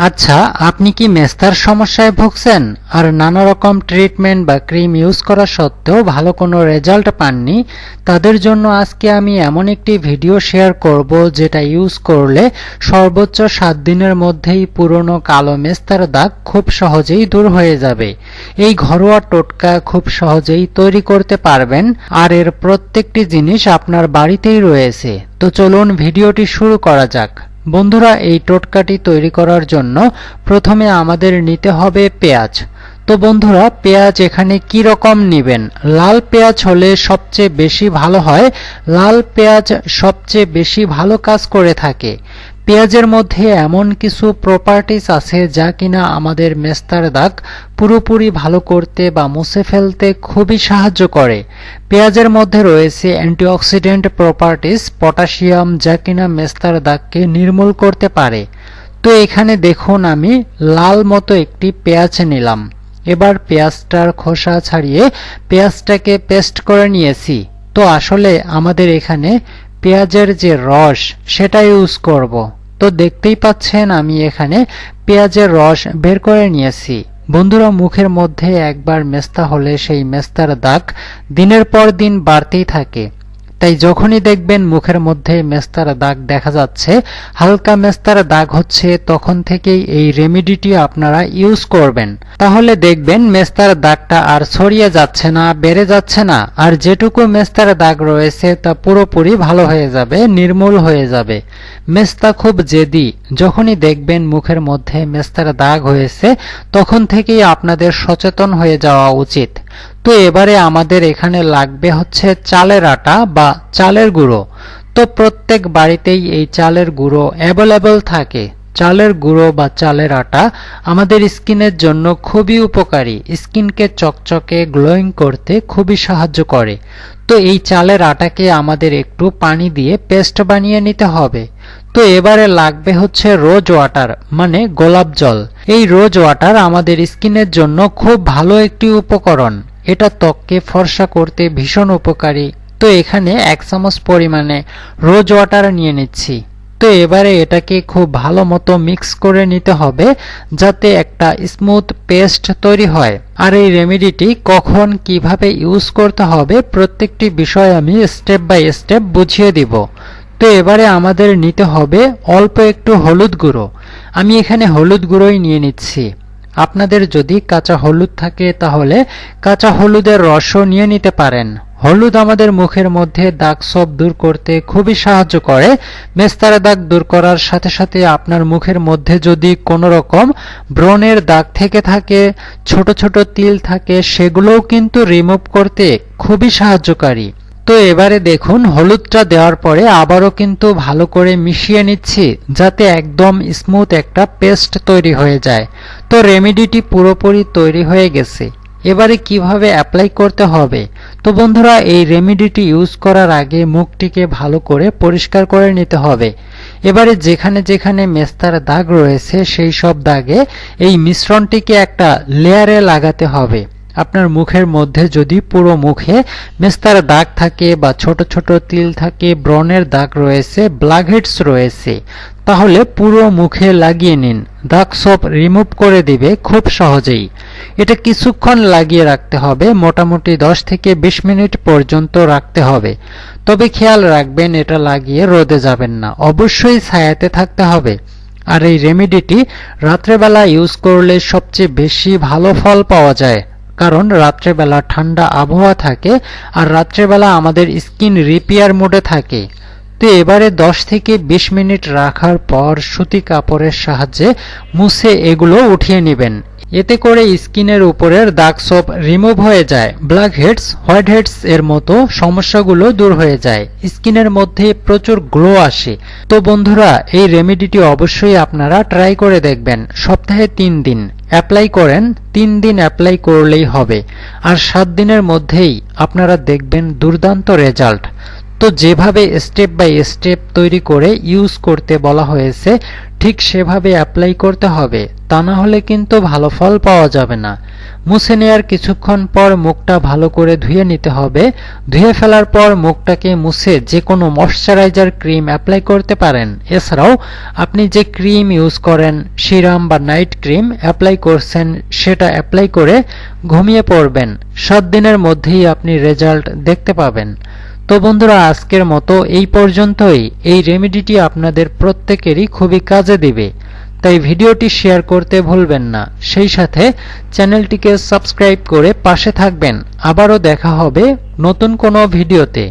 আচ্ছা, আপনি কি মেস্তার সমস্যায় ভুগছেন আর নানা রকম ট্রিটমেন্ট বা ক্রিম ইউজ করা সত্ত্বেও ভালো কোনো রেজাল্ট পাননি? তাদের জন্য আজকে আমি এমন একটি ভিডিও শেয়ার করব যেটা ইউজ করলে সর্বোচ্চ 7 দিনের মধ্যেই পুরনো কালো মেস্তার দাগ খুব সহজেই দূর হয়ে যাবে। এই ঘরোয়া টোটকা খুব সহজেই তৈরি করতে পারবেন আর এর প্রত্যেকটি জিনিস আপনার বাড়িতেই রয়েছে। তো চলুন ভিডিওটি শুরু করা যাক। বন্ধুরা, এই টোটকাটি তৈরি করার জন্য প্রথমে আমাদের নিতে হবে পেঁয়াজ। তো বন্ধুরা, পেঁয়াজ এখানে কি রকম নেবেন? লাল পেঁয়াজ হলে সবচেয়ে বেশি ভালো হয়। লাল পেঁয়াজ সবচেয়ে বেশি ভালো কাজ করে থাকে। পেঁয়াজের মধ্যে এমন কিছু প্রপার্টিজ আছে যা কিনা আমাদের মেস্তার দাগ পুরোপুরি ভালো করতে বা মুছে ফেলতে খুবই সাহায্য করে। পেঁয়াজের মধ্যে রয়েছে অ্যান্টিঅক্সিডেন্ট প্রপার্টিজ, পটাশিয়াম, যা কিনা মেস্তার দাগকে নির্মূল করতে পারে। তো এখানে দেখুন, আমি লাল মতো একটি পেঁয়াজ নিলাম। এবার পেঁয়াজটার খোসা ছাড়িয়ে পেঁয়াজটাকে পেস্ট করে নিয়েছি। তো আসলে আমাদের এখানে পেঁয়াজের যে রস সেটা ইউজ করব। তো দেখতেই পাচ্ছেন আমি এখানে পেঁয়াজের রস বের করে নিয়েছি। বন্ধুরা, মুখের মধ্যে একবার মেস্তা হলে সেই মেস্তার দাগ দিনের পর দিন বাড়তেই থাকে। তাই যখনই দেখবেন মুখের মধ্যে মেস্তার দাগ দেখা যাচ্ছে, হালকা মেস্তার দাগ হচ্ছে, তখন থেকেই এই রেমেডিটি আপনারা ইউজ করবেন। তাহলে দেখবেন মেস্তার দাগটা আর ছড়িয়ে যাচ্ছে না, বেড়ে যাচ্ছে না, আর যেটুকু মেস্তার দাগ রয়েছে তা পুরোপুরি ভালো হয়ে যাবে, নির্মূল হয়ে যাবে। মেস্তা খুব জেদি। যখনই দেখবেন মুখের মধ্যে মেস্তার দাগ হয়েছে, তখন থেকেই আপনাদের সচেতন হয়ে যাওয়া উচিত। তো এবারে আমাদের এখানে লাগবে হচ্ছে চালের আটা বা চালের গুঁড়ো। তো প্রত্যেক বাড়িতেই এই চালের গুঁড়ো অ্যাভেলেবল থাকে। চালের গুঁড়ো বা চালের আটা আমাদের স্কিনের জন্য খুবই উপকারী, স্কিনকে চকচকে গ্লোয়িং করতে খুবই সাহায্য করে। তো এই চালের আটাকে আমাদের একটু পানি দিয়ে পেস্ট বানিয়ে নিতে হবে। তো এবারে লাগবে হচ্ছে রোজ ওয়াটার, মানে গোলাপ জল। এই রোজ ওয়াটার আমাদের স্কিনের জন্য খুব ভালো একটি উপকরণ। এটা ত্বককে ফর্সা করতে ভীষণ উপকারী। তো এখানে 1 চামচ পরিমাণে রোজ ওয়াটার নিয়ে নিচ্ছি। তো এবারে এটাকে খুব ভালো মতো মিক্স করে নিতে হবে যাতে একটা স্মুথ পেস্ট তৈরি হয়। আর এই রেমেডিটি কখন কিভাবে ইউজ করতে হবে প্রত্যেকটি বিষয় আমি স্টেপ বাই স্টেপ বুঝিয়ে দিব। তো এবারে আমাদের নিতে হবে অল্প একটু হলুদ গুঁড়ো। আমি এখানে হলুদ গুঁড়োই নিয়ে নিচ্ছি। আপনাদের যদি কাঁচা হলুদ থাকে তাহলে কাঁচা হলুদের রসও নিয়ে নিতে পারেন। হলুদ আমাদের মুখের মধ্যে দাগ ছোপ দূর করতে খুবই সাহায্য করে। মেস্তার দাগ দূর করার সাথে সাথে আপনার মুখের মধ্যে যদি কোনো রকম ব্রণের দাগ থেকে থাকে, ছোট ছোট তিল থাকে, সেগুলোও কিন্তু রিমুভ করতে খুবই সাহায্যকারী। তো এবারে দেখুন, হলুদটা দেওয়ার পরে আবারও কিন্তু ভালো করে মিশিয়ে নিচ্ছি যাতে একদম স্মুথ একটা পেস্ট তৈরি হয়ে যায়। তো রেমেডিটি পুরোপুরি তৈরি হয়ে গেছে। এবারে কিভাবে অ্যাপ্লাই করতে হবে? তো বন্ধুরা, এই রেমেডিটি ইউজ করার আগে মুখটিকে ভালো করে পরিষ্কার করে নিতে হবে। এবারে যেখানে যেখানে মেস্তার দাগ রয়েছে সেই সব দাগে এই মিশ্রণটিকে একটা লেয়ারে লাগাতে হবে। আপনার মুখের মধ্যে যদি পুরো মুখে মেস্তার দাগ থাকে বা ছোট ছোট তিল থাকে, ব্রণের দাগ রয়েছে, ব্ল্যাকহেডস রয়েছে, তাহলে পুরো মুখে লাগিয়ে নিন। দাগ সব রিমুভ করে দিবে খুব সহজেই। এটা কিছুক্ষণ লাগিয়ে রাখতে হবে, মোটামুটি 10 থেকে 20 মিনিট পর্যন্ত রাখতে হবে। তবে খেয়াল রাখবেন এটা লাগিয়ে রোদে যাবেন না, অবশ্যই ছায়াতে থাকতে হবে। আর এই রেমেডিটি রাত্রেবেলা ইউজ করলে সবচেয়ে বেশি ভালো ফল পাওয়া যায়, কারণ রাত্রেবেলা ঠান্ডা আবহাওয়া থাকে আর রাত্রেবেলা আমাদের স্কিন রিপেয়ার মোডে থাকে। তো এবারে 10 থেকে 20 মিনিট রাখার পর সুতি কাপড়ের সাহায্যে মুছে এগুলো উঠিয়ে নেবেন। এতে করে স্কিনের উপরের দাগ ছোপ রিমুভ হয়ে যায়, ব্ল্যাক হেডস, হোয়াইট হেডস এর মতো সমস্যাগুলো দূর হয়ে যায়, স্কিনের মধ্যে প্রচুর গ্লো আসে। তো বন্ধুরা, এই রেমেডিটি অবশ্যই আপনারা ট্রাই করে দেখবেন। সপ্তাহে 3 দিন অ্যাপ্লাই করেন, 3 দিন অ্যাপ্লাই করলেই হবে। আর 7 দিনের মধ্যেই আপনারা দেখবেন দুর্দান্ত রেজাল্ট। তো যেভাবে স্টেপ বাই স্টেপ তৈরি করে ইউজ করতে বলা হয়েছে ঠিক সেভাবে অ্যাপ্লাই করতে হবে, তা না হলে কিন্তু ভালো ফল পাওয়া যাবে না। মুছে নেওয়ার কিছুক্ষণ পর মুখটা ভালো করে ধুয়ে নিতে হবে। ধুয়ে ফেলার পর মুখটাকে মুছে যে কোনো ময়শ্চারাইজার ক্রিম অ্যাপ্লাই করতে পারেন। এছাড়াও আপনি যে ক্রিম ইউজ করেন, সিরাম বা নাইট ক্রিম অ্যাপ্লাই করছেন, সেটা অ্যাপ্লাই করে ঘুমিয়ে পড়বেন। 7 দিনের মধ্যেই আপনি রেজাল্ট দেখতে পাবেন। তো বন্ধুরা, আজকের মতো এই পর্যন্তই। এই রেমেডিটি আপনাদের প্রত্যেকেরই খুবই কাজে দিবে, তাই ভিডিওটি শেয়ার করতে ভুলবেন না। সেই সাথে চ্যানেলটিকে সাবস্ক্রাইব করে পাশে থাকবেন। আবারও দেখা হবে নতুন কোনো ভিডিওতে।